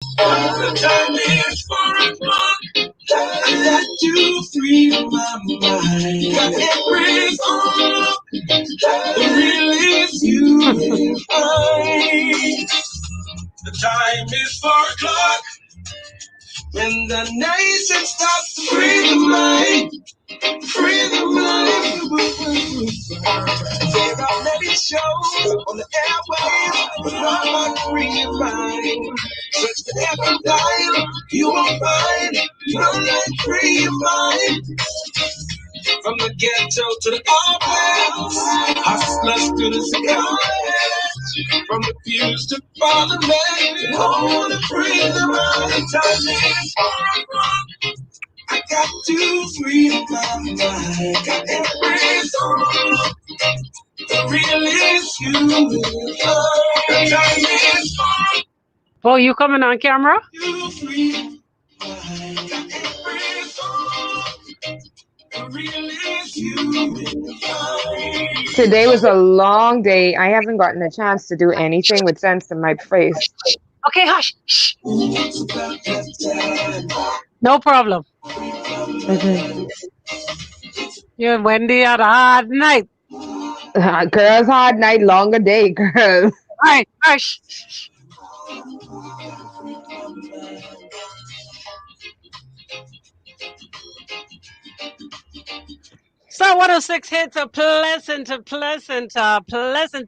The time is 4 o'clock. I got to free my mind. Got embrace all the release you will find. The time is 4 o'clock. When the nation starts to free the mind. Free the mind. There are many shows on the airwaves, but not like free your mind. Search the every dial, you will find no like free your mind. From the ghetto to the office, hustlers to the sky. From the fuse to parliament, all the freedom of the time is 4 o'clock. I got to free my mind. Got every soul. The release you will find. The time is 4. Oh, you coming on camera? You free my mind. Got every soul. Today was a long day. I haven't gotten a chance to do anything with sense in my face. Okay, hush. Shh. No problem. You and Wendy had a hard night. Girls, hard night, longer day, girls. All right, hush. So 106 hits a pleasant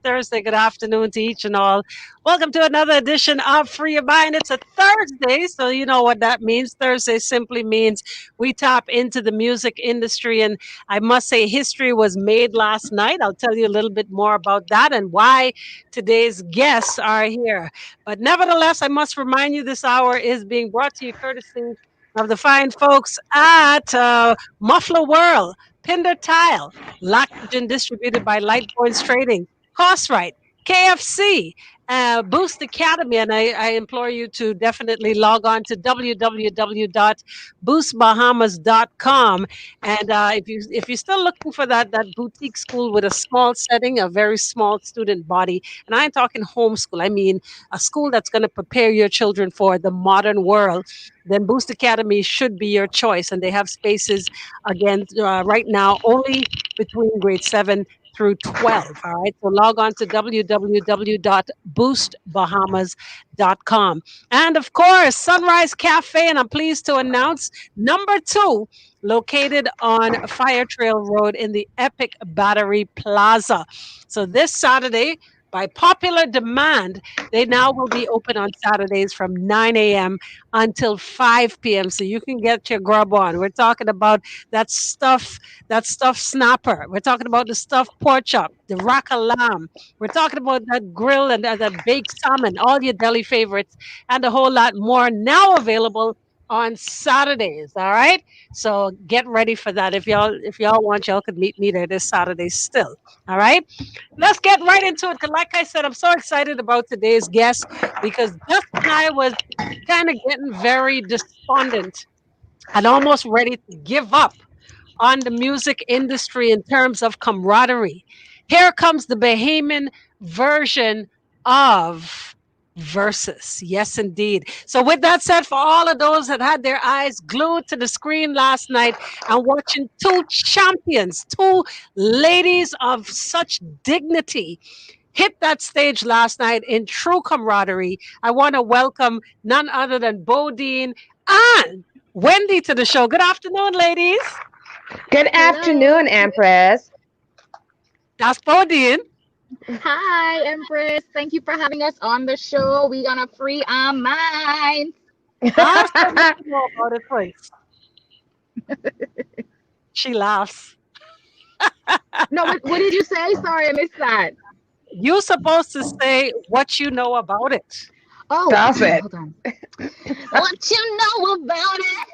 Thursday. Good afternoon to each and all. Welcome to another edition of Free Your Mind. It's a Thursday, so you know what that means. Thursday simply means we tap into the music industry, and I must say history was made last night. I'll tell you a little bit more about that and why today's guests are here. But nevertheless, I must remind you this hour is being brought to you courtesy of the fine folks at Muffler World, Pinder Tile, Lactogen distributed by Lightpoints Trading, Costright, KFC, Boost Academy, and I implore you to definitely log on to www.boostbahamas.com. And if you're still looking for that boutique school with a small setting, a very small student body, and I ain't talking homeschool, I mean a school that's going to prepare your children for the modern world, then Boost Academy should be your choice. And they have spaces again right now only between grade 7 through 12. All right. So log on to www.boostbahamas.com. And of course, Sunrise Cafe. And I'm pleased to announce number 2, located on Fire Trail Road in the Epic Battery Plaza. So this Saturday, by popular demand, they now will be open on Saturdays from 9 a.m. until 5 p.m. So you can get your grub on. We're talking about that stuffed snapper. We're talking about the stuffed pork chop, the rack of lamb. We're talking about that grill and that baked salmon, all your deli favorites, and a whole lot more now available on Saturdays. All right. So get ready for that. If y'all want, y'all could meet me there this Saturday still. All right. Let's get right into it. Cause like I said, I'm so excited about today's guest because Jeff and I was kind of getting very despondent and almost ready to give up on the music industry in terms of camaraderie. Here comes the Bahamian version of Versus. Yes, indeed. So with that said, for all of those that had their eyes glued to the screen last night and watching 2 champions, 2 ladies of such dignity hit that stage last night in true camaraderie, I want to welcome none other than Bpdine and Wendi to the show. Good afternoon, ladies. Good afternoon, Empress. That's Bpdine. Hi, Empress. Thank you for having us on the show. We're gonna free our minds. About it first. She laughs. No, what did you say? Sorry, I missed that. You're supposed to say what you know about it. Oh, Stop it. Hold on. What you know about it?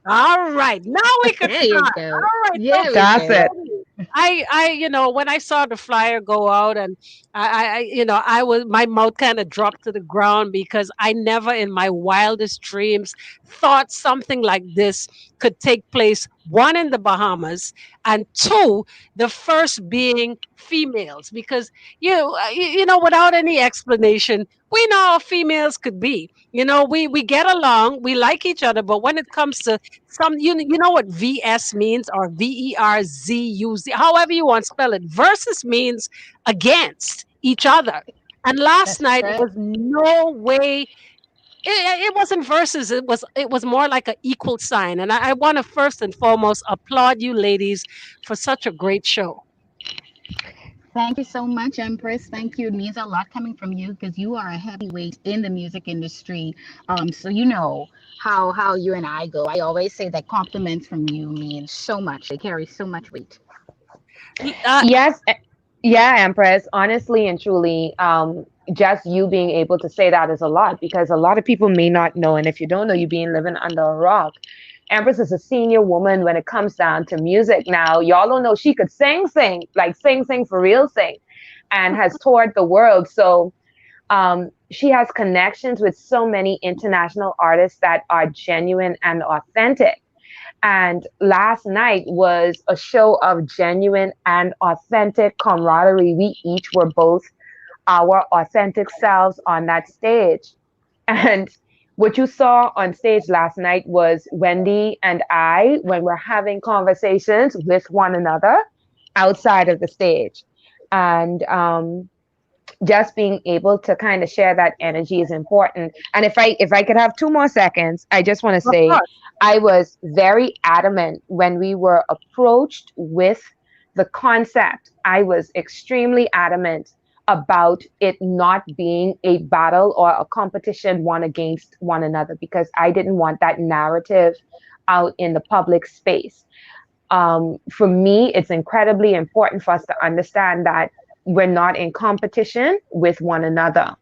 All right, now we can There you start. go. All right, Yeah, so Stop it. I when I saw the flyer go out and I was my mouth kind of dropped to the ground because I never in my wildest dreams thought something like this could take place. One in the Bahamas, and two, the first being females, because without any explanation, we know how females could be. We get along, we like each other, but when it comes to you know what VS means, or VERZUZ, however you want to spell it. Versus means against each other. And last That's night correct. was no way. It wasn't versus. It was more like an equal sign. And I want to first and foremost applaud you, ladies, for such a great show. Thank you so much, Empress. Thank you. It means a lot coming from you because you are a heavyweight in the music industry. So you know how you and I go. I always say that compliments from you mean so much. They carry so much weight. Uh, Yes, yeah, Empress. Honestly and truly, just you being able to say that is a lot because a lot of people may not know, and if you don't know, you've been living under a rock. Empress is a senior woman when it comes down to music. Now, y'all don't know she could sing, like sing for real, sing, and has toured the world. So, she has connections with so many international artists that are genuine and authentic. And last night was a show of genuine and authentic camaraderie. We each were both our authentic selves on that stage. And what you saw on stage last night was Wendy and I, when we're having conversations with one another outside of the stage. And just being able to kind of share that energy is important. And if I could have 2 more seconds, I just want to of say course. I was very adamant when we were approached with the concept. I was extremely adamant about it not being a battle or a competition one against one another because I didn't want that narrative out in the public space. For me, it's incredibly important for us to understand that we're not in competition with one another.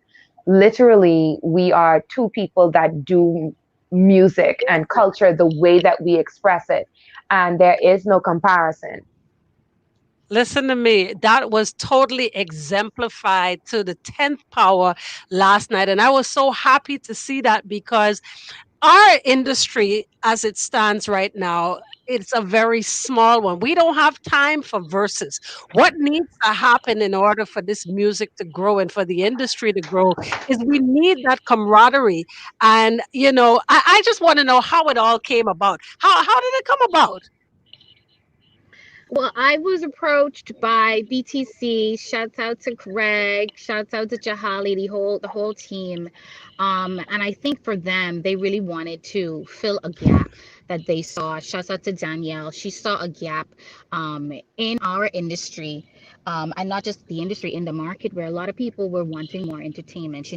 Literally, we are two people that do music and culture the way that we express it, and there is no comparison. Listen to me. That was totally exemplified to the 10th power last night. And I was so happy to see that because our industry, as it stands right now, it's a very small one. We don't have time for verses. What needs to happen in order for this music to grow and for the industry to grow is we need that camaraderie. And, I just want to know how it all came about. How did it come about? Well, I was approached by BTC. Shouts out to Greg. Shouts out to Jahali, the whole team. And I think for them, they really wanted to fill a gap that they saw. Shouts out to Danielle. She saw a gap in our industry. And not just the industry, in the market where a lot of people were wanting more entertainment.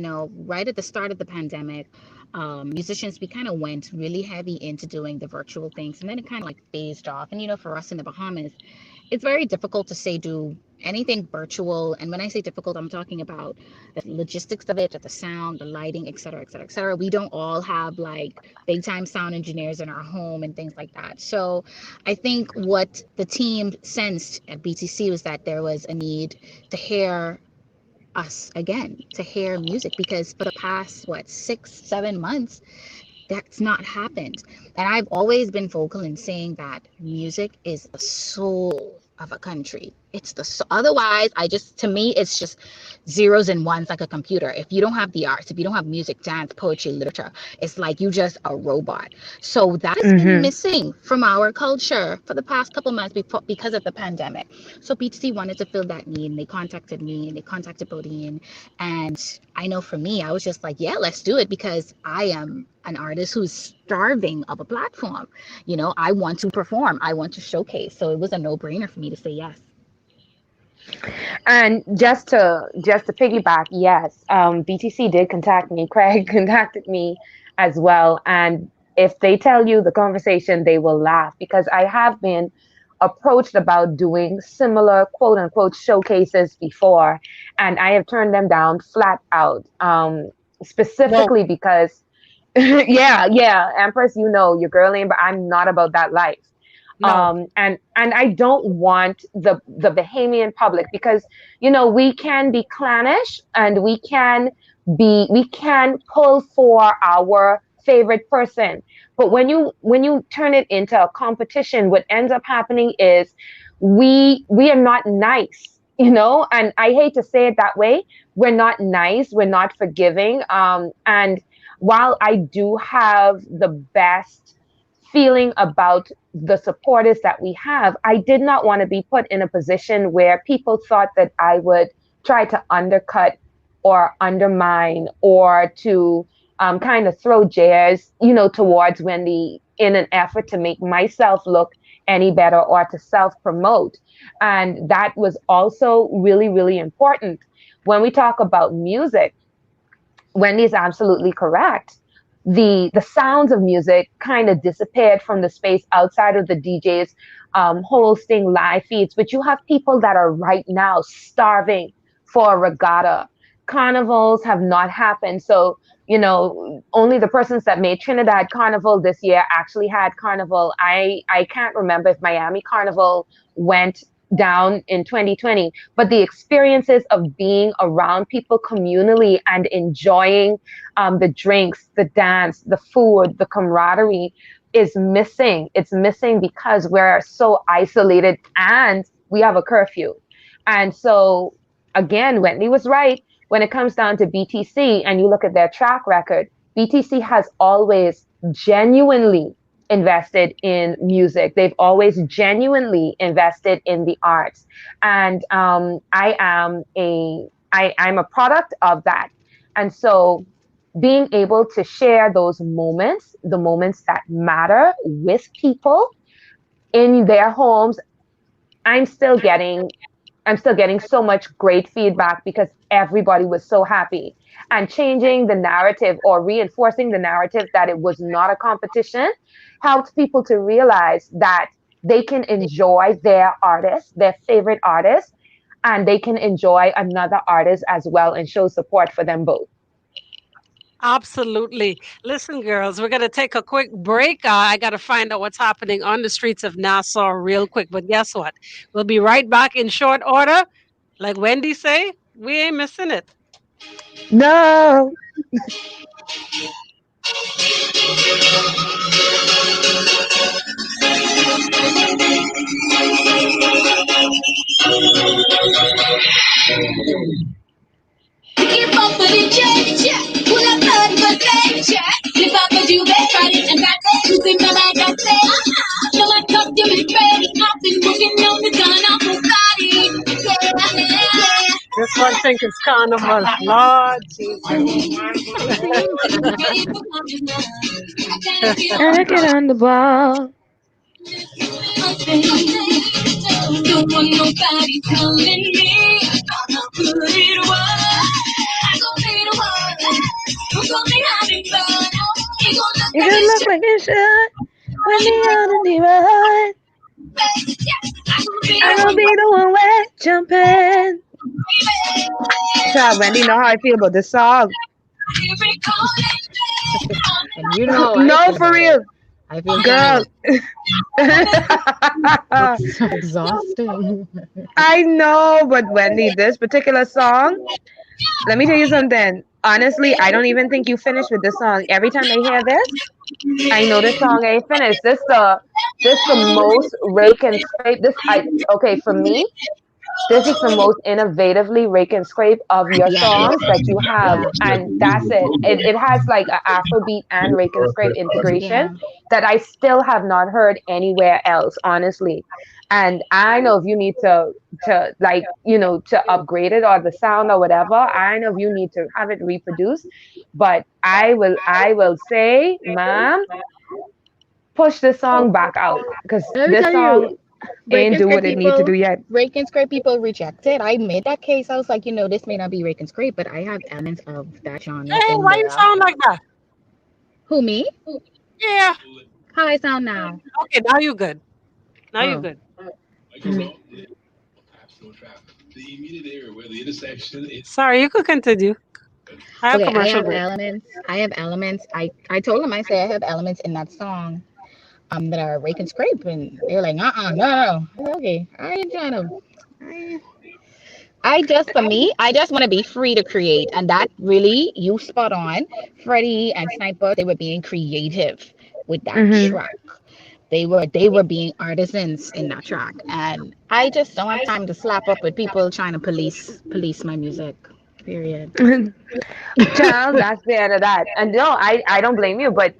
Right at the start of the pandemic, musicians, we kind of went really heavy into doing the virtual things, and then it kind of like phased off. And for us in the Bahamas, it's very difficult to say do anything virtual. And when I say difficult, I'm talking about the logistics of it, the sound, the lighting, et cetera, et cetera, et cetera. We don't all have like big time sound engineers in our home and things like that. So I think what the team sensed at BTC was that there was a need to hear us again, to hear music, because for the past, what, 6, 7 months, that's not happened. And I've always been vocal in saying that music is the soul of a country. It's the soul. Otherwise, to me, it's just zeros and ones like a computer. If you don't have the arts, if you don't have music, dance, poetry, literature, it's like you just a robot. So that has been Hmm. missing from our culture for the past couple months because of the pandemic. So BTC wanted to fill that need, and they contacted me and they contacted Bodine. And I know for me, I was just like, yeah, let's do it, because I am an artist who's starving of a platform. I want to perform, I want to showcase. So it was a no-brainer for me to say yes. And just to piggyback, yes, BTC did contact me. Craig contacted me as well, and if they tell you the conversation, they will laugh because I have been approached about doing similar quote unquote showcases before, and I have turned them down flat out. Well, Specifically because, yeah, Empress, your girl name, but I'm not about that life. No. And I don't want the Bahamian public, because we can be clannish, and we can pull for our favorite person, but when you turn it into a competition, what ends up happening is we are not nice, and I hate to say it that way. We're not nice, we're not forgiving, and while I do have the best feeling about the supporters that we have, I did not want to be put in a position where people thought that I would try to undercut or undermine, or to kind of throw jares, towards Wendy, in an effort to make myself look any better, or to self promote. And that was also really, really important. When we talk about music, Wendy is absolutely correct. The sounds of music kind of disappeared from the space outside of the DJs hosting live feeds, but you have people that are right now starving for a regatta. Carnivals have not happened. So, only the persons that made Trinidad Carnival this year actually had Carnival. I can't remember if Miami Carnival went down in 2020, but the experiences of being around people communally and enjoying the drinks, the dance, the food, the camaraderie is missing. It's missing because we're so isolated and we have a curfew. And so, again, Whitney was right. When it comes down to BTC and you look at their track record, BTC has always genuinely invested in music. They've always genuinely invested in the arts, and I'm a product of that. And so, being able to share those moments, the moments that matter, with people in their homes, I'm still getting I'm still getting so much great feedback because everybody was so happy. And changing the narrative, or reinforcing the narrative that it was not a competition, helped people to realize that they can enjoy their artist, their favorite artist, and they can enjoy another artist as well, and show support for them both. Absolutely. Listen, girls, we're going to take a quick break. I got to find out what's happening on the streets of Nassau real quick. But guess what? We'll be right back in short order. Like Wendy say, we ain't missing it. No. Keep up with the change, yeah. Pull up blood for change, yeah. Flip up a you bet, try it and that's it. You think that I got it? No, I talk to me, ready. I've been working on the gun off my body. Yeah, This one think it's carnival. Lord Jesus. yeah. Ready for coming now. I gotta get And I get on the ball. don't want nobody telling me how good it was. I gon' be the one who's gonna be having fun. He gon' look You like can a look shit. like you should when me on the run. I gon' be I'm the gonna one. be the one wet jumping. Child, Wendy know how I feel about this song. Every And you know how I No, feel for about it. real, I feel girl. tired. It's so exhausting. I know, but Wendy, this particular song, let me tell you something. Honestly, I don't even think you finished with this song. Every time I hear this, I know this song ain't finished. This the most rake and scrape. Okay, for me, this is the most innovatively rake and scrape of your Yeah, songs that you have, yeah, and that's it. It has like a Afrobeat and rake and scrape integration yeah. that I still have not heard anywhere else, honestly. And I know if you need to like to upgrade it, or the sound or whatever, I know if you need to have it reproduced. But I will say, ma'am, push this song back out, because Let me this tell you, song rake ain't and do scrape what it need to people, do yet. rake and scrape people rejected. I made that case. I was like, this may not be rake and scrape, but I have elements of that genre Hey, in why you there. sound like that? Who, me? Yeah. How I sound now? Okay, now you good. Now you Oh. good. Mm. Sorry, you could continue. I have Okay, I commercial have break. elements. I have elements. I told him, I say I have elements in that song. that are rake and scrape, and they're like, no. I said, okay, I ain't trying to. I, I just, for me, I just want to be free to create, and that really, you spot on. Freddie and Sniper, they were being creative with that Hmm. track. They were being artisans in that track, and I just don't have time to slap up with people trying to police my music. Period. Child, that's the end of that. And no, I don't blame you, but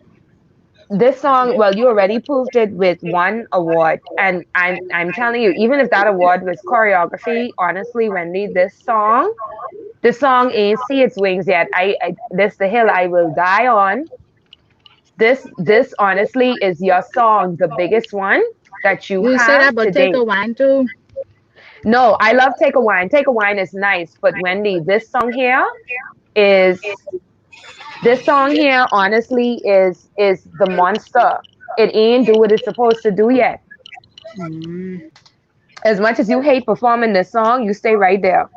this song, well, you already proved it with one award, and I'm telling you, even if that award was choreography, honestly, Wendy, this song ain't see its wings yet. This the hill I will die on. This honestly is your song, the biggest one that you You say have that, but to take date. a wine too. No, I love Take a Wine. Take a Wine is nice, but Wendy, is this song here honestly is the monster. It ain't do what it's supposed to do yet. Mm. As much as you hate performing this song, you stay right there.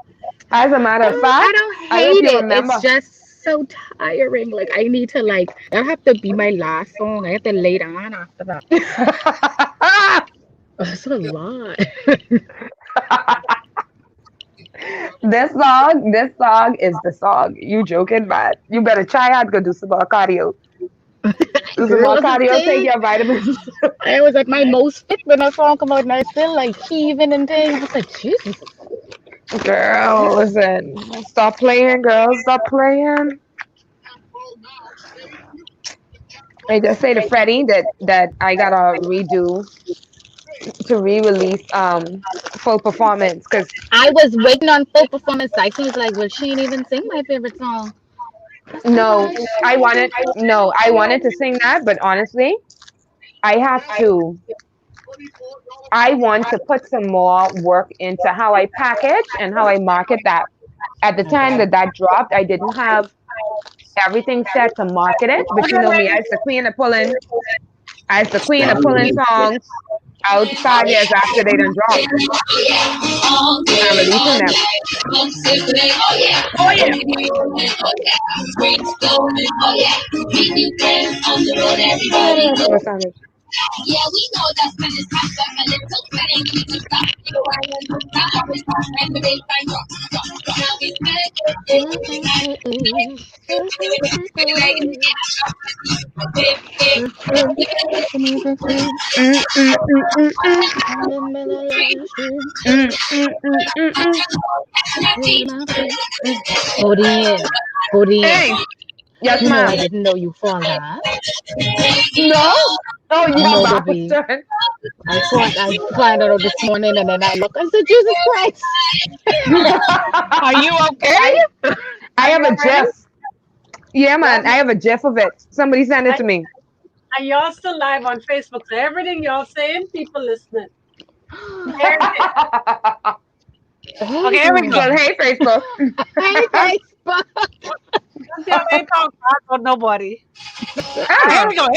As a matter of I fact, don't I don't know if hate you it. It's remember. just so tiring. Like I need to like that have to be my last song. I have to lay down after that. That's a lot. This song is the song. You joking, man? You better try out. Go do some more cardio. Do some more Girl, the cardio. Take thing. your vitamins. I was at my most fit when that song come out, and I still like heaving and things. I was like, Jesus. Girl, listen. Stop playing, girl. Stop playing. I just say to Freddie that I gotta redo to re-release full performance because I was waiting on full performance. Dyson was like, well, she ain't even sing my favorite song. I said, no, gosh. I wanted to sing that, but honestly, I have to. I want to put some more work into how I package and how I market that. At the time Okay. that dropped, I didn't have everything set to market it, but you know me, I was the queen of pulling songs out 5 years after they done dropped and releasing them. Oh yeah. Oh yeah, that's what sounded. Mm, mm, mm, mm, mm, mm, mm, mm, mm, mm, mm. Bpdine. Bpdine. Hey, yes, You know I ma'am. didn't know you fall that. No. Oh, you got No, backwards baby. turn. I find out this morning and then I look. I said, Jesus Christ. Are you okay? I I Are have a y'all ready? GIF. Yeah, Y'all, man. I have a GIF of it. Somebody send it are, to me. are y'all still live on Facebook? So everything y'all saying, people listening. Here it is. Okay, here we go. Well, hey, Facebook. Hey, Facebook. Don't tell me talk about nobody. All right, here Ah, we go.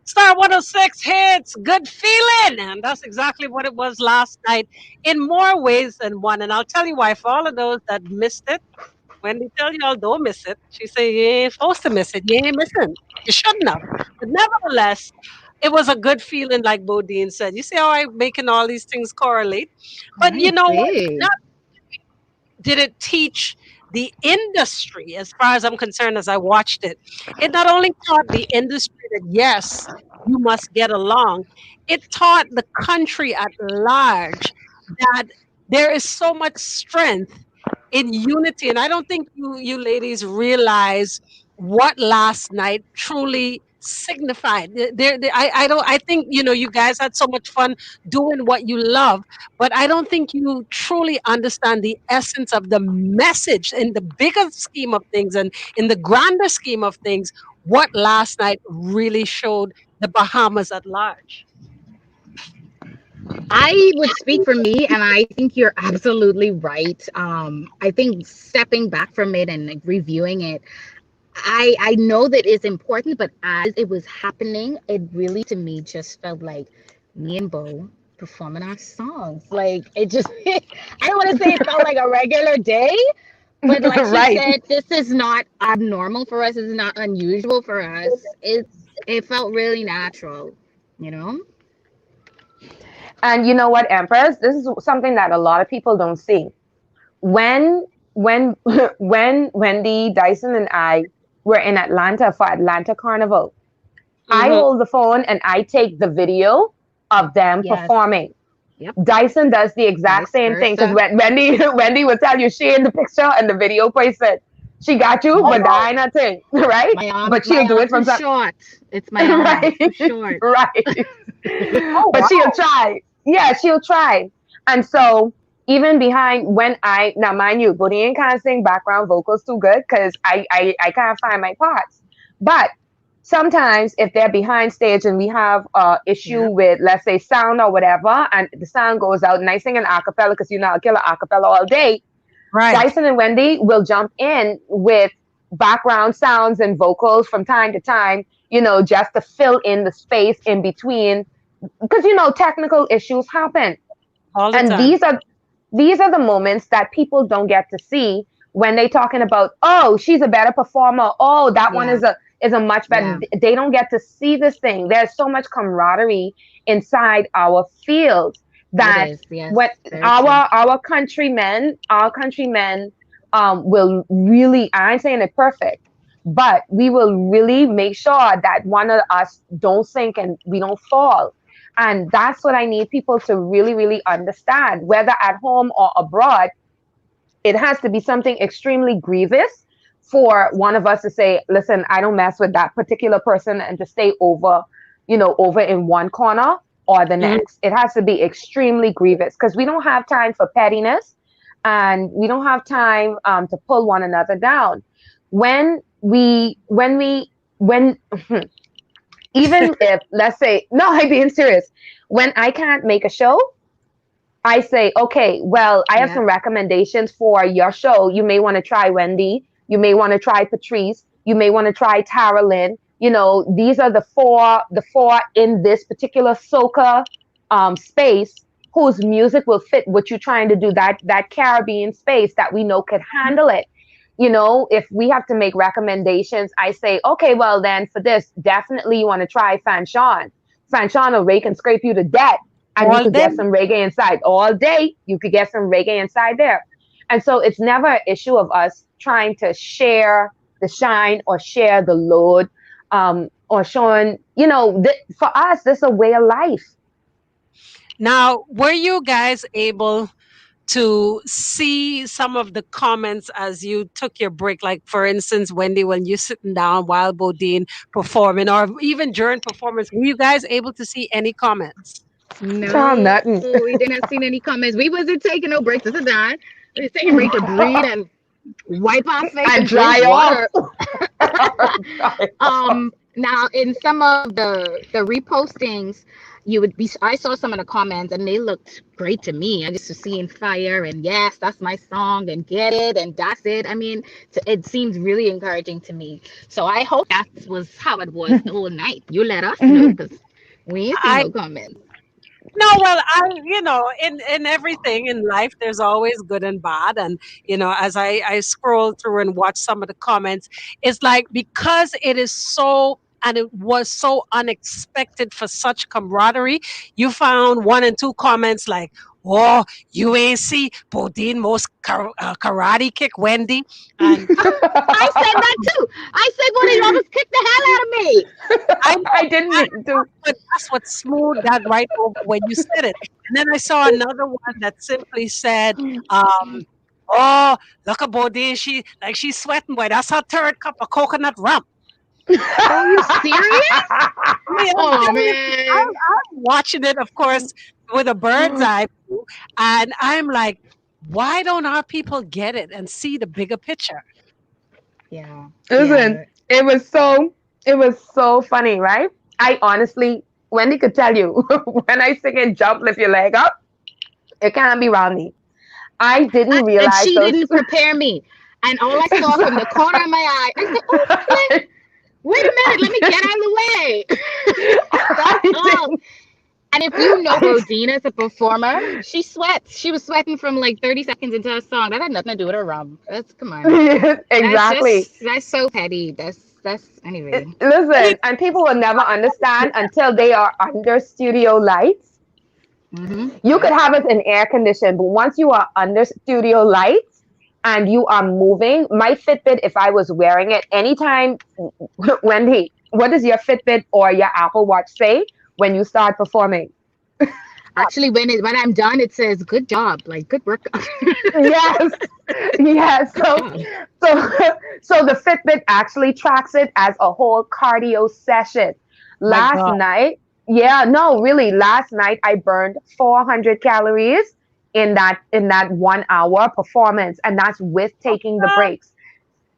Star 106 hits, good feeling. And that's exactly what it was last night in more ways than one. And I'll tell you why. For all of those that missed it, when they tell y'all don't miss it, she say you ain't supposed to miss it. You ain't missing. You shouldn't have. But nevertheless, it was a good feeling, like Bodine said. You see how I'm making all these things correlate? But you I know what? see. Did it teach the industry, as far as I'm concerned, as I watched it? It not only taught the industry that, yes, you must get along, it taught the country at large that there is so much strength in unity. And I don't think you ladies realize what last night truly signified. I don't, I think, you guys had so much fun doing what you love, but I don't think you truly understand the essence of the message in the bigger scheme of things and in the grander scheme of things, what last night really showed the Bahamas at large. I would speak for me, and I think you're absolutely right. I think stepping back from it and like reviewing it, I know that it's important, but as it was happening, it really to me just felt like me and Bo performing our songs. Like it just, I don't want to say it felt like a regular day, But like she Right. said, this is not abnormal for us. It's not unusual for us. It felt really natural, you know? And you know what, Empress? This is something that a lot of people don't see. When when Wendy, Dyson, and I were in Atlanta for Atlanta Carnival, I Mm-hmm. hold the phone and I take the video of them Yes. performing. Yep. Dyson does the exact Vice same thing because versa. Wendy will tell you she in the picture and the video person. She got you, Oh but Yep. wow. that ain't a thing, right? But she'll My do it arms from are some short. It's my arms right, too short. right. Oh But she'll wow. try. Yeah, she'll try. And so even behind when I now mind you, Bpdine can't sing background vocals too good because I can't find my parts. But sometimes if they're behind stage and we have issue Yep. with let's say sound or whatever, and the sound goes out and I sing an acapella because you know I'll kill an acapella all day, Right. Dyson and Wendy will jump in with background sounds and vocals from time to time, just to fill in the space in between because technical issues happen. All the And time. these are the moments that people don't get to see when they talking about, oh, she's a better performer, oh, that one Yeah. is a much better. Yeah. They don't get to see this thing. There's so much camaraderie inside our field It that is. Yes. what Very true. our countrymen will really, I ain't saying it perfect, but we will really make sure that one of us don't sink and we don't fall. And that's what I need people to really, really understand, whether at home or abroad. It has to be something extremely grievous for one of us to say, listen, I don't mess with that particular person and to stay over in one corner or the Mhm. next. It has to be extremely grievous because we don't have time for pettiness and we don't have time to pull one another down. When even if, let's say, no, I'm being serious. When I can't make a show, I say, okay, well, I have Yeah. some recommendations for your show. You may want to try Wendy. You may want to try Patrice. You may want to try Tara Lynn. These are the four in this particular soca space whose music will fit what you're trying to do, that Caribbean space that we know could handle it. If we have to make recommendations, I say, okay, well then for this, definitely you want to try Fanchon. Fanchon will rake and scrape you to death, and you All could day. get some reggae inside all day. You could get some reggae inside there. And so it's never an issue of us trying to share the shine or share the load, or showing, for us, this is a way of life. Now, were you guys able to see some of the comments as you took your break? Like, for instance, Wendy, when you sitting down while Bpdine performing, or even during performance, were you guys able to see any comments? Child, No, nothing. we didn't see any comments. We wasn't taking no breaks. This is that. We was taking a break to breathe and wipe our face And and drink dry off. water. Dry off. Now in some of the repostings, you would be. I saw some of the comments and they looked great to me. I just was seeing fire and yes, that's my song and get it and that's it. I mean, it seems really encouraging to me. So I hope that was how it was the whole night. You let us know because we ain't seen I no comments. No, well, in everything in life, there's always good and bad, and as I scroll through and watch some of the comments, it's like because it is so. And it was so unexpected for such camaraderie. You found one and two comments like, "Oh, you ain't see Bpdine most karate kick Wendy," and I said that too. I said one of y'all just kicked the hell out of me. I know I didn't mean to. that's what smoothed that right over when you said it. And then I saw another one that simply said, "Oh, look at Bodine. She's sweating, boy. That's her third cup of coconut rum." Oh, you serious? I mean, I'm Oh telling you, man. I'm watching it, of course, with a bird's eye view, and I'm like, why don't our people get it and see the bigger picture? Yeah. Listen, Yeah. it was so funny, right? I honestly, Wendy could tell you, when I sing and jump, lift your leg up, it can't be around me. I didn't And realize she those. didn't prepare me. And all I saw from the corner of my eye, I said, "Oh flip! Wait a minute, let me get out of the way." That's I all. didn't. And if you know Bodine as a performer, she sweats. She was sweating from like 30 seconds into a song. That had nothing to do with her rum. That's come on. Exactly. That's so petty. That's anyway. Listen, and people will never understand until they are under studio lights. You could Yep. have it in air condition, but once you are under studio lights and you are moving, my Fitbit, if I was wearing it anytime, Wendy, what does your Fitbit or your Apple Watch say when you start performing? Actually, when I'm done, it says good job, like good work. Yes, yes. Good job. So, so the Fitbit actually tracks it as a whole cardio session. My Last God. night, yeah, no, really, last night I burned 400 calories in that 1 hour performance, and that's with taking the breaks.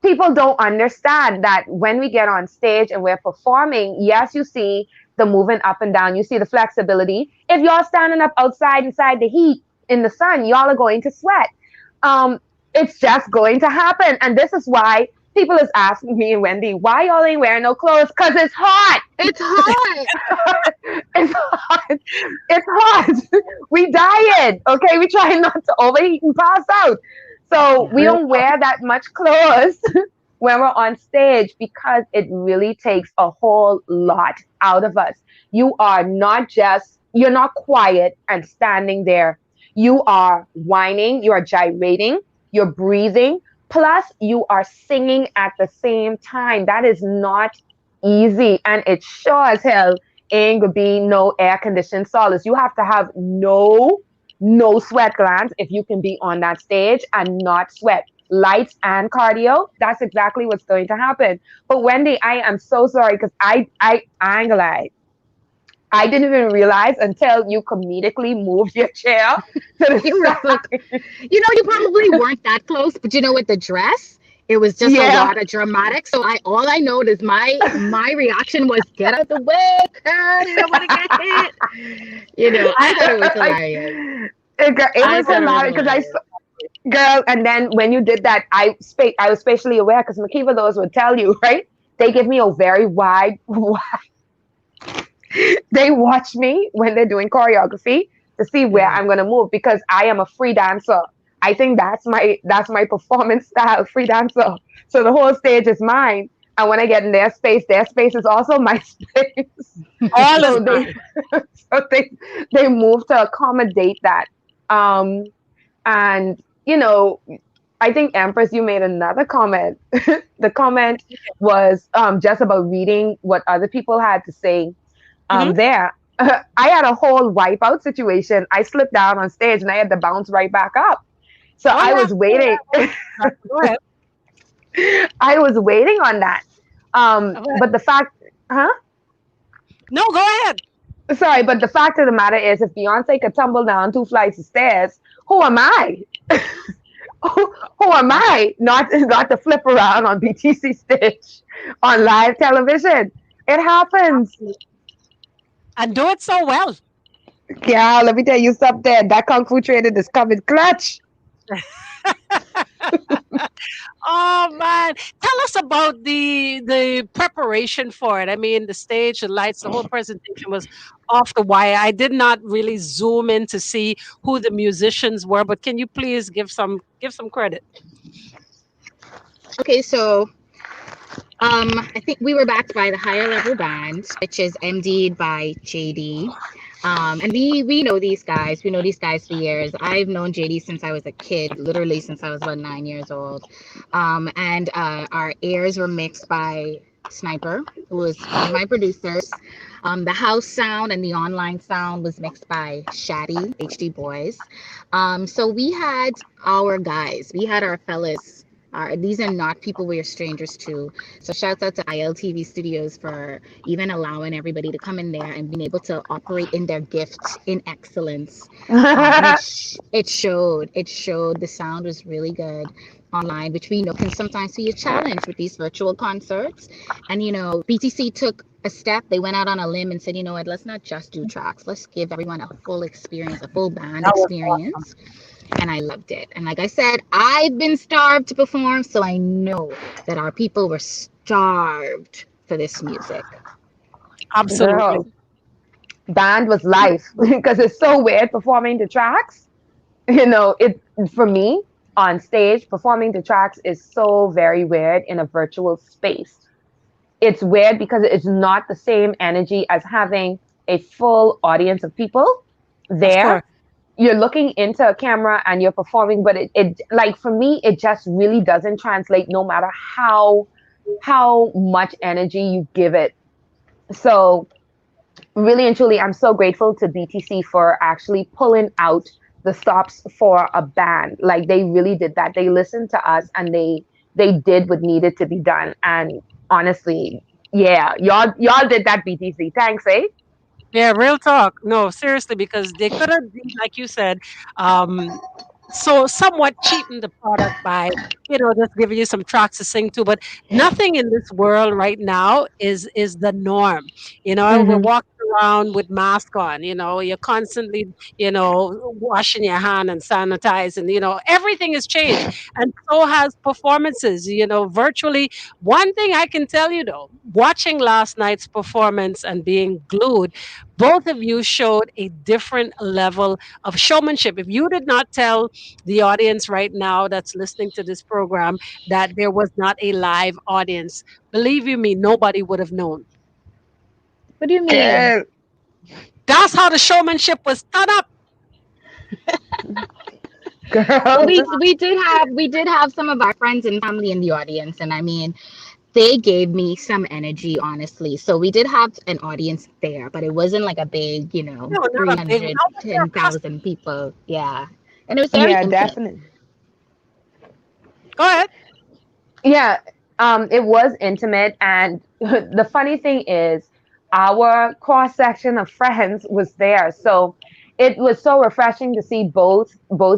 People don't understand that when we get on stage and we're performing, yes, you see the moving up and down, you see the flexibility. If y'all standing up outside inside the heat in the sun, y'all are going to sweat. Um, it's just going to happen. And this is why people is asking me and Wendy, why y'all ain't wearing no clothes? Because it's hot. It's hot. It's hot. It's hot. We diet. Okay. We try not to overheat and pass out. So we Real don't talk. wear that much clothes when we're on stage because it really takes a whole lot out of us. You're not quiet and standing there. You are whining, you are gyrating, you're breathing, plus you are singing at the same time. That is not easy. And it sure as hell ain't gonna be no air conditioned solace. You have to have no sweat glands if you can be on that stage and not sweat. Lights and cardio, that's exactly what's going to happen. But Wendy, I am so sorry because I ain't gonna lie. I didn't even realize until you comedically moved your chair to the You were so, side. you probably weren't that close, but with the dress, it was just a Yeah. lot of dramatic. So all I know is my reaction was get out the way, Kurt. You don't want to get hit. I thought it was hilarious. It I was thought it was hilarious because hilarious. girl, and then when you did that, I was spatially aware because Makiva those would tell you, right? They give me a very they watch me when they're doing choreography to see where Yeah. I'm gonna move because I am a free dancer. I think that's my performance style, free dancer. So the whole stage is mine. And when I get in their space is also my space. All is So they mine. so they move to accommodate that. Um and I think Empress, you made another comment. The comment was just about reading what other people had to say Hmm. there. I had a whole wipeout situation. I slipped down on stage and I had to bounce right back up. So Oh I yeah. was waiting. Go ahead. I was waiting on that. Go ahead. But the fact, huh? No, go ahead. Sorry, but the fact of the matter is, if Beyonce could tumble down 2 flights of stairs, who am I? Who am I not to flip around on BTC stage on live television? It happens. And do it so well. Yeah, let me tell you something. That kung fu training is coming clutch. Oh man, tell us about the preparation for it. I mean, the stage, the lights, the whole presentation was off the wire. I did not really zoom in to see who the musicians were, but can you please give some credit? Okay, so I think we were backed by the higher level band, which is MD'd by JD. And we know these guys. We know these guys for years. I've known JD since I was a kid, literally since I was about 9 years old. And our airs were mixed by Sniper, who was one of my producers. The house sound and the online sound was mixed by Shaddy, HD Boys. So we had our guys, we had our fellas. These are not people we are strangers to. So shouts out to ILTV Studios for even allowing everybody to come in there and being able to operate in their gift in excellence. And it showed. It showed. The sound was really good online, which we know can sometimes be a challenge with these virtual concerts. And BTC took a step. They went out on a limb and said, you know what, let's not just do tracks. Let's give everyone a full experience, a full band That was awesome. experience. And I loved it. And like I said, I've been starved to perform, so I know that our people were starved for this music. Absolutely. Girl, Band was life because it's so weird performing the tracks. It for me on stage performing the tracks is so very weird in a virtual space. It's weird because it's not the same energy as having a full audience of people Of course. there. You're looking into a camera and you're performing, but it like for me, it just really doesn't translate no matter how much energy you give it. So really and truly, I'm so grateful to BTC for actually pulling out the stops for a band. Like they really did that. They listened to us and they did what needed to be done. And honestly, yeah, y'all did that, BTC. Thanks, eh? Yeah, real talk. No, seriously, because they could have, like you said, um, so somewhat cheapen the product by, just giving you some tracks to sing to. But nothing in this world right now is the norm. We're Mm-hmm. walking around with mask on. You're constantly, washing your hand and sanitizing. Everything has changed, and so has performances. Virtually. One thing I can tell you though, watching last night's performance and being glued, both of you showed a different level of showmanship. If you did not tell the audience right now that's listening to this program that there was not a live audience, believe you me, nobody would have known. What do you mean? Girl, That's how the showmanship was done up. Well, girl. we did have some of our friends and family in the audience, and I mean, they gave me some energy, honestly. So we did have an audience there, but it wasn't like a big, No, not a big. No, 300, but they're custom. 10,000 people. Yeah. And it was very Yeah, intimate. definitely. Go ahead. Yeah, it was intimate, and the funny thing is, our cross section of friends was there, so it was so refreshing to see both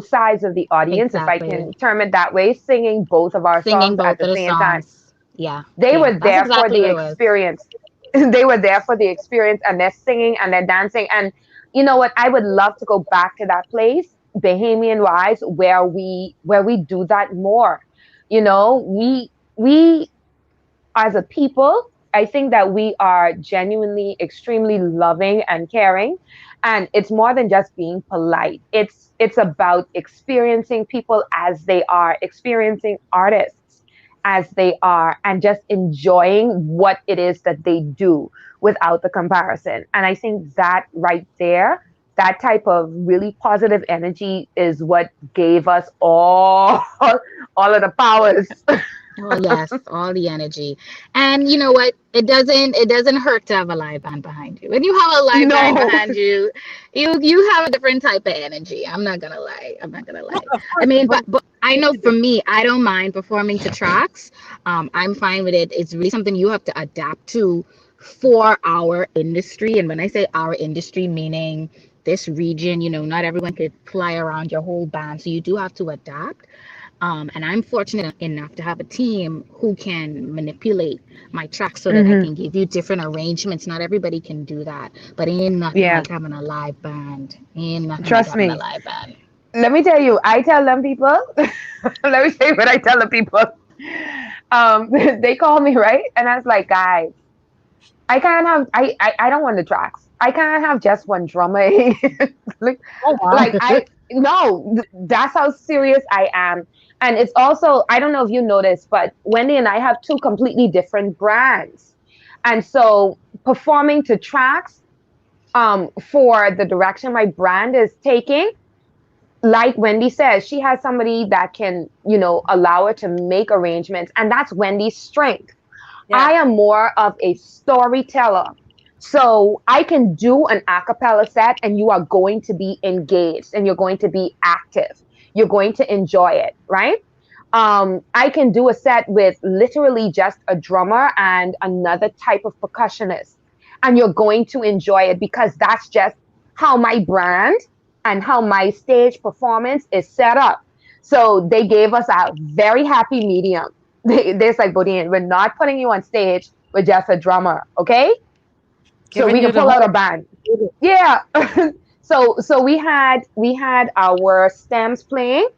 sides of the audience, if I Exactly. can term it that way, singing both of our Singing songs at both the of the same time. songs. Yeah. They Yeah. were That's there for exactly the what it was. experience. They were there for the experience, and they're singing and they're dancing. And you know what? I would love to go back to that place, Bahamian Rise, where we do that more. We as a people, I think that we are genuinely extremely loving and caring. And it's more than just being polite. It's about experiencing people as they are, experiencing artists as they are, and just enjoying what it is that they do without the comparison. And I think that right there, that type of really positive energy is what gave us all of the powers. Oh yes, all the energy. And you know what? It doesn't hurt to have a live band behind you. When you have a live band No. behind you, you have a different type of energy. I'm not gonna lie. I'm not gonna No, lie. of I course, mean, but but I know for me, I don't mind performing to tracks. I'm fine with it. It's really something you have to adapt to for our industry. And when I say our industry, meaning this region, not everyone could fly around your whole band. So you do have to adapt. And I'm fortunate enough to have a team who can manipulate my tracks so that I Hmm. can give you different arrangements. Not everybody can do that, but ain't nothing Yeah, like having a live band. Ain't nothing like trust having a me. live band. Let me tell you, I tell them people, let me tell you what I tell the people. They call me, right? And I was like, guys, I don't want the tracks. I can't have just one drummer. like, oh wow. like I, no, that's how serious I am. And it's also, I don't know if you noticed, but Wendy and I have two completely different brands. And so performing to tracks, for the direction my brand is taking, like Wendy says, she has somebody that can, allow her to make arrangements, and that's Wendy's strength. Yeah. I am more of a storyteller. So I can do an a cappella set and you are going to be engaged and you're going to be active. You're going to enjoy it, right? I can do a set with literally just a drummer and another type of percussionist, and you're going to enjoy it because that's just how my brand and how my stage performance is set up. So they gave us a very happy medium. They're like, Bpdine, we're not putting you on stage with just a drummer, okay? So Giving we you can the pull out a whole. band. Yeah. So we had our stems playing,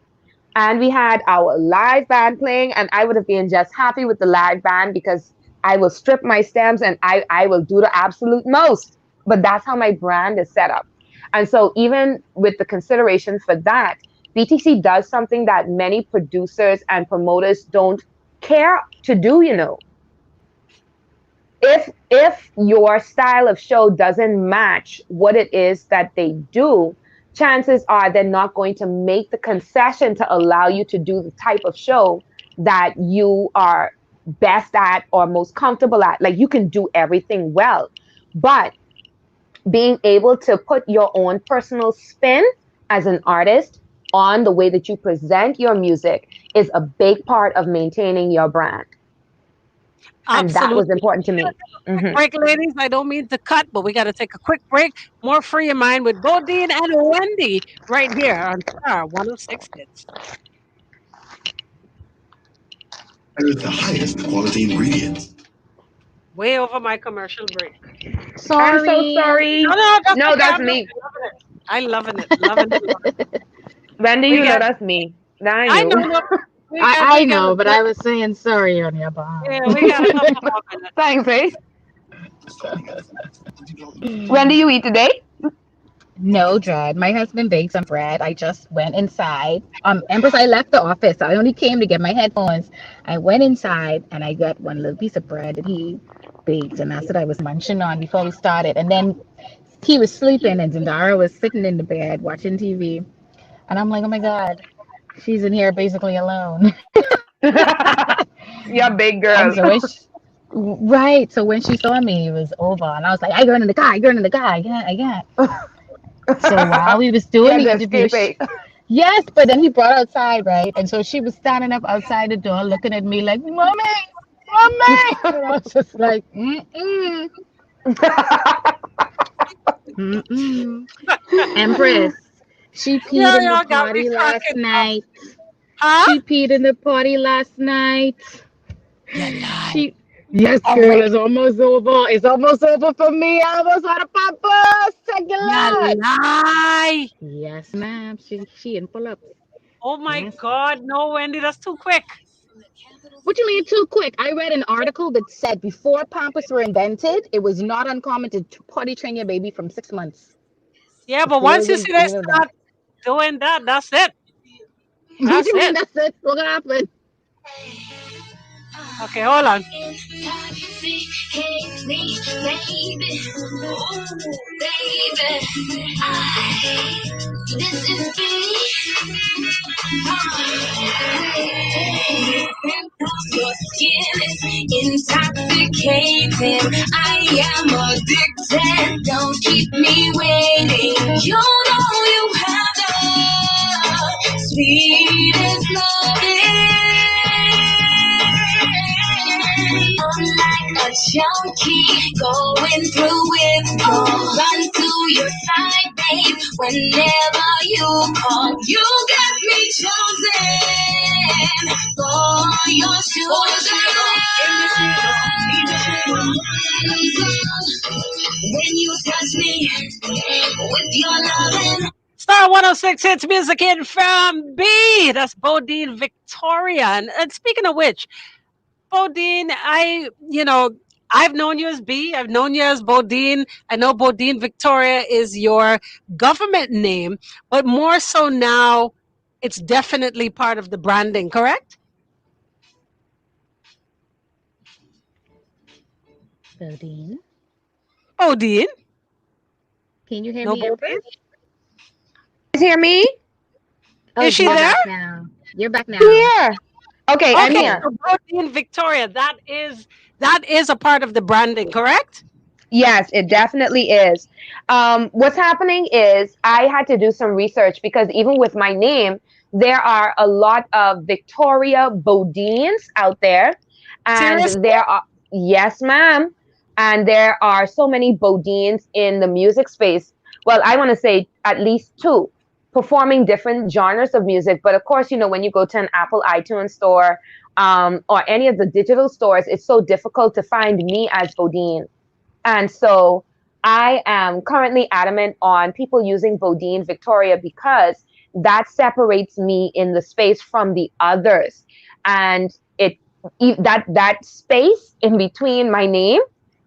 and we had our live band playing, and I would have been just happy with the live band because I will strip my stems and I will do the absolute most. but that's how my brand is set up. And so even with the consideration for that, BTC does something that many producers and promoters don't care to do, you know. If your style of show doesn't match what it is that they do, chances are they're not going to make the concession to allow you to do the type of show that you are best at or most comfortable at. Like you can do everything well, but being able to put your own personal spin as an artist on the way that you present your music is a big part of maintaining your brand. And that was Absolutely. important to me. Quick Hmm. break, ladies. I don't mean to cut, but we got to take a quick break. More Free Your Mind with Bodine and Wendy right here on Star 106 Hits. With the highest quality ingredients. Way over my commercial break. I'm so Sorry. No, sorry. no, that's No, okay. that's I'm me. loving it. I loving it. Loving it. Loving it. Wendy, We you know got. that's me. That I know. you. No, I we got. know, but I was saying sorry on your behalf. Yeah, we got a couple more minutes. Thanks, eh? When do you eat today? No, Dread. My husband baked some bread. I just went inside. Empress, I left the office. I only came to get my headphones. I went inside and I got one little piece of bread that he baked, and that's what I was munching on before we started. And then he was sleeping, and Zendara was sitting in the bed watching TV. And I'm like, oh my God, she's in here basically alone. You're a big And girl. so right. So when she saw me, it was over. And I was like, I going in the car, I going in the car. I got. So while we was You doing had the to interview, escape it. yes, but then he brought outside, right? And so she was standing up outside the door looking at me like, Mommy, Mommy. And I was just like, mm-mm, mm-mm. Empress, she peed in the Y'all got me party last cracking up. night. Huh? She peed in the party last night. You lie. She, yes, girl, Already. it's almost over. It's almost over for me. I almost had a papa. Thank you, You Lord. lie. Yes, ma'am. She in pull ups. Oh my Yes. God. No, Wendy, that's too quick. What you mean too quick? I read an article that said before Pampers were invented, it was not uncommon to potty train your baby from 6 months. Yeah, but Before once you they see they even that. start doing that, that's it. What That's you mean it. that's it? What happened? Okay, hold on. This is your skin is intoxicating. I am addicted. Don't keep me waiting. You know you have the sweetest loving. Like a junkie going through withdrawal. Run to your side, babe. Whenever you call, you got me chosen for your children. When you touch me with your loving. Star 106 Hits Music in from B. That's Bodine Victoria. And speaking of which, Bodine, I've known you as B. I've known you as Bodine. I know Bodine Victoria is your government name, but more so now, it's definitely part of the branding, correct? Bodine, Bodine? can you hear No me, Bodine? Empress? You guys hear me? Oh, Is she you're there? back now. You're back I'm now. here. Okay, I'm Okay, here. Okay. so Bodine Victoria, that is a part of the branding, correct? Yes, it definitely is. What's happening is I had to do some research because even with my name, there are a lot of Victoria Bodines out there. And Seriously? there are, yes, ma'am. And there are so many Bodines in the music space. Well, I want to say at least two performing different genres of music. But of course, when you go to an Apple iTunes store or any of the digital stores, it's so difficult to find me as Bodine. And so I am currently adamant on people using Bodine Victoria because that separates me in the space from the others. And that space in between my name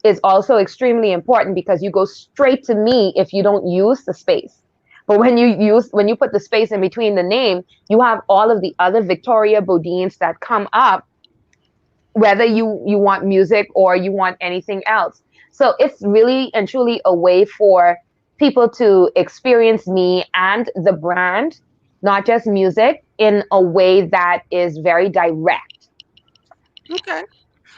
is also extremely important because you go straight to me if you don't use the space. But when you put the space in between the name, you have all of the other Victoria Bodines that come up, whether you want music or you want anything else. So it's really and truly a way for people to experience me and the brand, not just music, in a way that is very direct. Okay.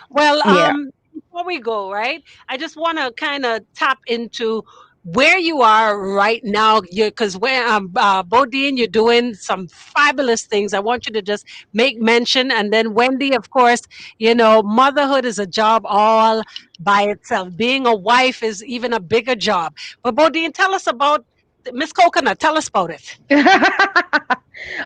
Well, Yeah. before we go, right, I just want to kind of tap into where you are right now. Because where Bodine, you're doing some fabulous things. I want you to just make mention, and then Wendy, of course, motherhood is a job all by itself. Being a wife is even a bigger job. But Bodine, tell us about Miss Coconut. Tell us about it.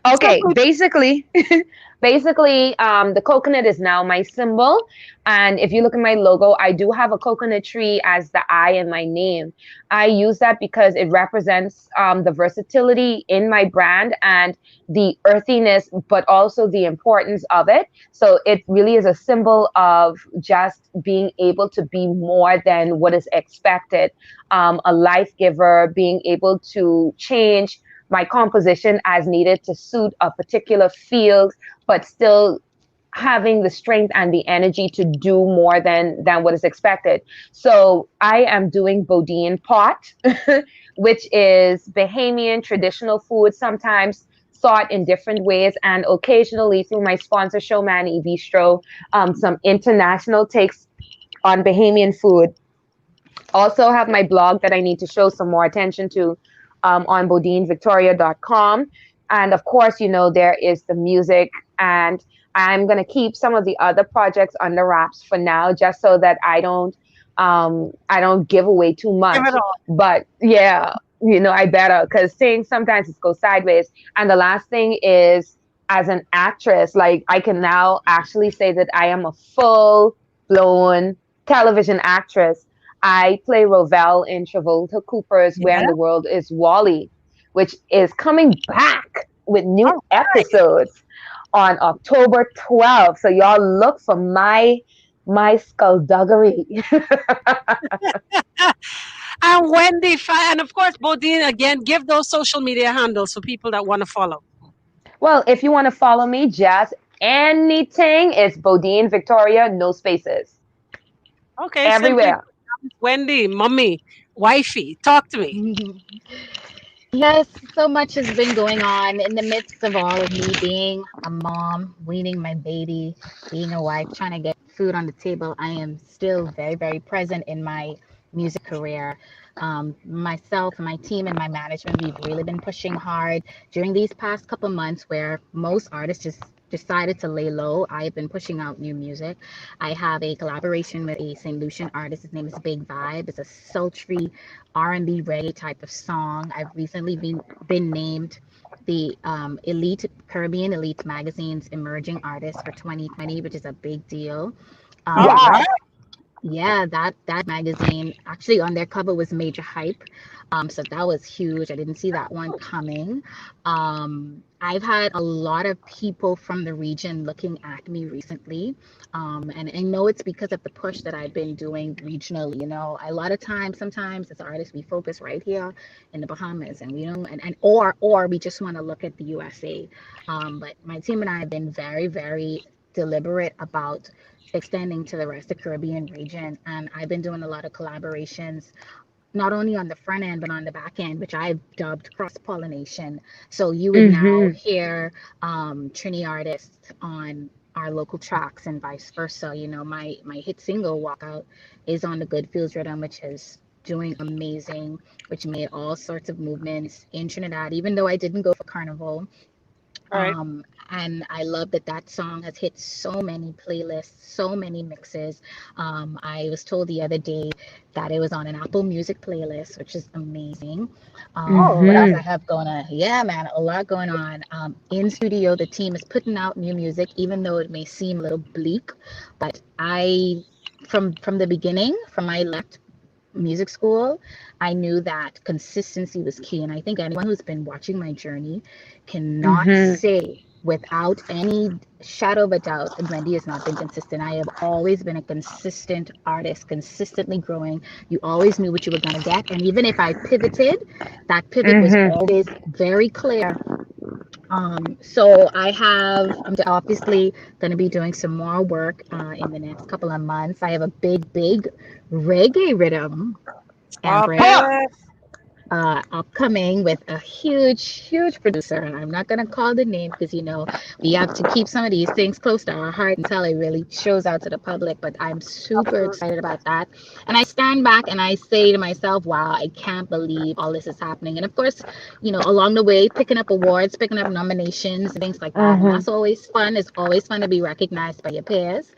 So Okay, basically, the coconut is now my symbol. And if you look at my logo, I do have a coconut tree as the I in my name. I use that because it represents the versatility in my brand and the earthiness, but also the importance of it. So it really is a symbol of just being able to be more than what is expected, a life giver, being able to change my composition as needed to suit a particular field, but still having the strength and the energy to do more than what is expected. So I am doing Bodine pot, which is Bahamian traditional food, sometimes thought in different ways, and occasionally through my sponsor Showman Bistro, some international takes on Bahamian food. Also have my blog that I need to show some more attention to, on bodinevictoria.com. And of course, there is the music, and I'm going to keep some of the other projects under wraps for now, just so that I don't give away too give it much. all. But yeah, I better, because things sometimes it goes sideways. And the last thing is, as an actress, like, I can now actually say that I am a full blown television actress. I play Rovell in Travolta Cooper's Where in Yeah. the World is Wally, which is coming back with new All right. episodes on October 12th. So y'all look for my skullduggery. And Wendy, and of course, Bodine, again, give those social media handles for people that want to follow. Well, if you want to follow me, just anything, it's Bodine Victoria, no spaces. Okay, simply Everywhere. put, Wendy, mommy, wifey, talk to me. Yes, so much has been going on in the midst of all of me being a mom, weaning my baby, being a wife, trying to get food on the table. I am still very, very present in my music career. Myself and my team and my management, we've really been pushing hard during these past couple months where most artists just decided to lay low. I've been pushing out new music. I have a collaboration with a St. Lucian artist. His name is Big Vibe. It's a sultry R&B reggae type of song. I've recently been named the Elite Caribbean Elite Magazine's Emerging Artist for 2020, which is a big deal. All That Wow. right. Yeah, that magazine actually on their cover was Major Hype. So that was huge. I didn't see that one coming. I've had a lot of people from the region looking at me recently. And I know it's because of the push that I've been doing regionally. A lot of times, sometimes as artists, we focus right here in the Bahamas, and we don't, or we just want to look at the USA. But my team and I have been very, very deliberate about extending to the rest of the Caribbean region. And I've been doing a lot of collaborations, not only on the front end, but on the back end, which I've dubbed cross pollination. So you would now Mm-hmm. hear Trini artists on our local tracks and vice versa. My hit single Walkout is on the Good Feels rhythm, which is doing amazing, which made all sorts of movements in Trinidad, even though I didn't go for Carnival. All right. And I love that that song has hit so many playlists, so many mixes. I was told the other day that it was on an Apple Music playlist, which is amazing. All What else I Mm-hmm. right. have going on? Yeah, man, a lot going on. In studio, the team is putting out new music, even though it may seem a little bleak. But from the beginning, from my left music school, I knew that consistency was key. And I think anyone who's been watching my journey cannot Mm-hmm. say. without any shadow of a doubt, Wendy has not been consistent. I have always been a consistent artist, consistently growing. You always knew what you were going to get. And even if I pivoted, that pivot was Mm-hmm. always very clear. So I'm obviously going to be doing some more work in the next couple of months. I have a big reggae rhythm, Stop Empress, Huh. it. upcoming with a huge producer. And I'm not going to call the name because, we have to keep some of these things close to our heart until it really shows out to the public. But I'm super Absolutely. excited about that. And I stand back and I say to myself, wow, I can't believe all this is happening. And of course, along the way, picking up awards, picking up nominations, and things like that. And Mm-hmm. that's always fun. It's always fun to be recognized by your peers.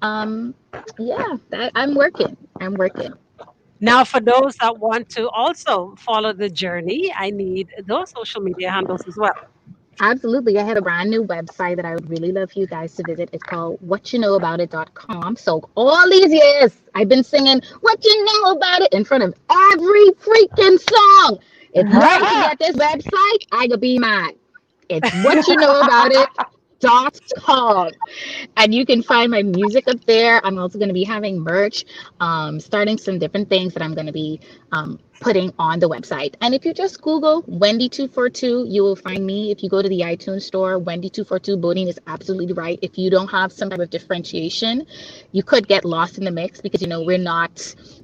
Um, yeah, I'm working. I'm working. Now, for those that want to also follow the journey, I need those social media handles as well. Absolutely. I have a brand new website that I would really love for you guys to visit. It's called whatyouknowaboutit.com. So all these years I've been singing What You Know About It in front of every freaking song. If y'all can get this website, I could be mad. It's whatyouknowaboutit.com. And you can find my music up there. I'm also going to be having merch, starting some different things that I'm going to be putting on the website. And if you just Google Wendi242, you will find me. If you go to the iTunes store, Wendi242 Bpdine is absolutely right. If you don't have some type of differentiation, you could get lost in the mix because, we're not,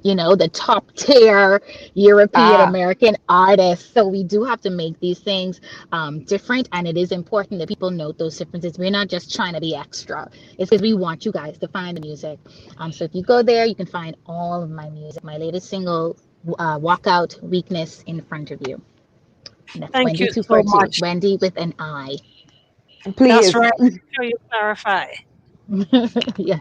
the top tier European Ah, American artists. So we do have to make these things different. And it is important that people note those differences. We're not just trying to be extra. It's because we want you guys to find the music. So if you go there, you can find all of my music. My latest single, Walkout Weakness in Front of You. And that's Thank Wendy you so 242. much. Wendy with an I. That's please. right. Make sure you clarify. Yes.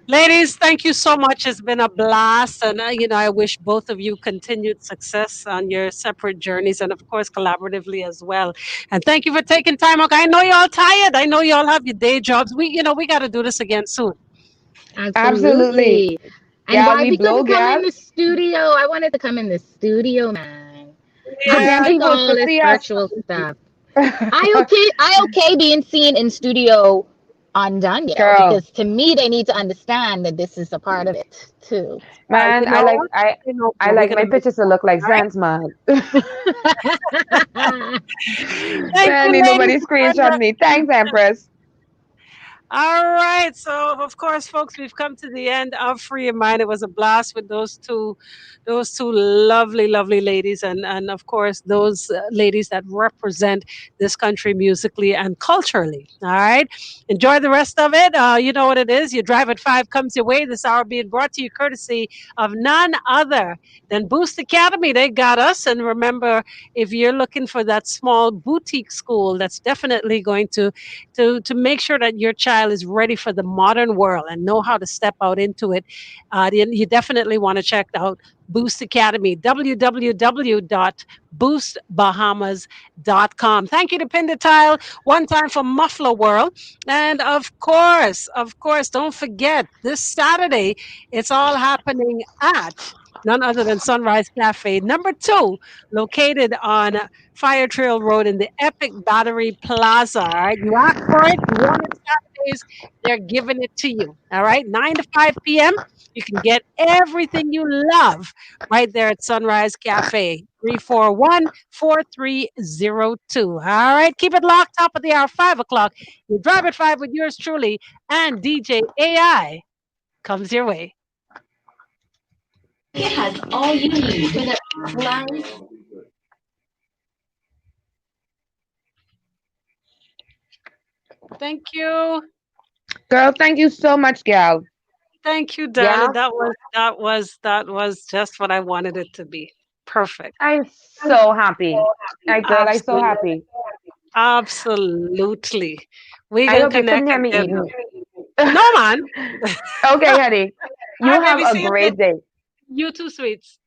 Ladies, thank you so much. It's been a blast. And, I wish both of you continued success on your separate journeys and, of course, collaboratively as well. And thank you for taking time. Okay, I know you're all tired. I know you all have your day jobs. We got to do this again soon. Absolutely. Absolutely. And Yeah, why we we blow couldn't come in gal. the studio? I wanted to come in the studio, man. But then Yeah, Forget people all could this see us. virtual stuff. I okay being seen in studio undone, Girl, because to me they need to understand that this is a part of it too. man, you know, I we're like going to my make pictures to look like all right. Zans, man. Thank Man, you, need ladies. nobody screenshot me. Thanks, Empress. All right. So, of course, folks, we've come to the end of Free Your Mind. It was a blast with those two lovely ladies, and of course, those ladies that represent this country musically and culturally. All right. Enjoy the rest of it. You know what it is. Your Drive at 5 comes your way. This hour being brought to you courtesy of none other than Boost Academy. They got us. And remember, if you're looking for that small boutique school that's definitely going to make sure that your child is ready for the modern world and know how to step out into it, then you definitely want to check out Boost Academy, www.boostbahamas.com. Thank you to Pindatile, one time for Muffler World. And of course, don't forget this Saturday, it's all happening at none other than Sunrise Cafe, number 2, located on Fire Trail Road in the Epic Battery Plaza. All right. You ask for it, you want it Saturdays, they're giving it to you. All right. 9 to 5 p.m. You can get everything you love right there at Sunrise Cafe. 341-4302. All right. Keep it locked, top of the hour, 5 o'clock. You drive at 5 with yours truly, and DJ AI comes your way. It has all you need for the life. Thank you. Girl, thank you so much, gal. Thank you, Yeah, darling. That was just what I wanted it to be. Perfect. I'm so happy. Girl, I'm so Absolutely. happy. Absolutely. We I gonna hope you couldn't connect hear me again. eating. No, man. Okay, honey. All You right, have baby. a See you soon. great day. You too, sweets.